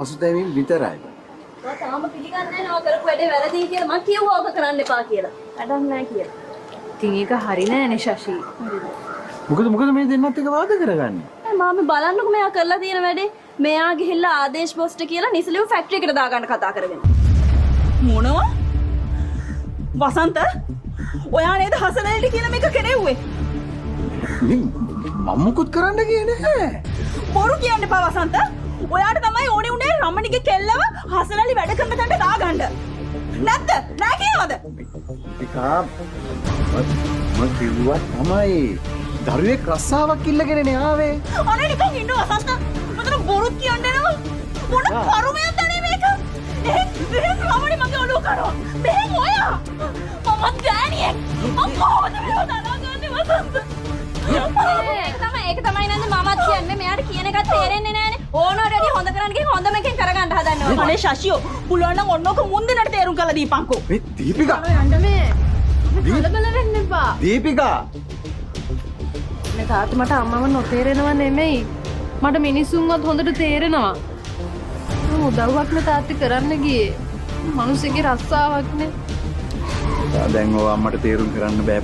පසුතැවීම් විතරයි. මම තාම පිළිගන්නේ නැහැ කරපු වැඩේ වැරදි කියලා. මම කිව්වා ඔක කරන්න එපා කියලා. වැඩක් නැහැ කියලා. ඉතින් ඒක හරි නෑනේ ශෂි. මොකද මේ දෙන්නත් එක වාද කරගන්නේ? මාමි බලන්නකෝ මෙයා කරලා තියෙන වැඩේ. මෙයා ගිහිල්ලා ආදේශ් පොස්ට් කියලා නිසලිව ෆැක්ටරි එකට දාගන්න කතා කරගෙන. මොනවා? වසන්ත? ඔයා නේද හසනල්ට කියලා මේක කෙරෙව්වේ? මම මුකුත් කරන්න ගියේ නැහැ. බොරු කියන්න එපා වසන්ත. ඔයාට තමයි ඕනේ උනේ රමණිගේ කෙල්ලව හසනලි වැඩ කරන තැනට දාගන්න. නැත්ද? නෑ කියනවද? දීපිකා මම කිව්වා තමයි දරුවෙක් රස්සාවක් ඉල්ලගෙනනේ ආවේ. අනේ නිකන් ඉන්න වසන්ත. මතන බොරු කියන්න එනවා. මොන කරුමයක්ද නේ මේක? එහෙන් රමණි මගේ ඔළුව කරනවා. මෙහෙන් ඔයා. මම ගෑණියෙක්. මම කොහොමද මේව දාගන්නේ වසන්ත? ඒක තමයි නේද මමත් කියන්නේ. මෙයාට කියන එකක් තේරෙන්නේ නැහනේ. ඕනවට වැඩි හොඳ කරන්න ගිහින් හොඳම එකෙන් කරගන්න හදනවා. අනේ ශෂියෝ පුළුවන් නම් ඔන්නෝක මුන්දිනට තේරුම් කරලා දීපන්කෝ. මේ දීපිකා යන්න මේ. කලබල වෙන්න එපා. දීපිකා මේ තාත්තා මට අම්මව නොතේරෙනව නෙමෙයි. මට මිනිස්සුන්වත් හොඳට තේරෙනවා. මම උදව්වක් නේ තාත්තා කරන්න ගියේ. මිනිස්සුගේ රස්සාවක් නේ. දැන් ඔය අම්මට තේරුම් කරන්න බෑ.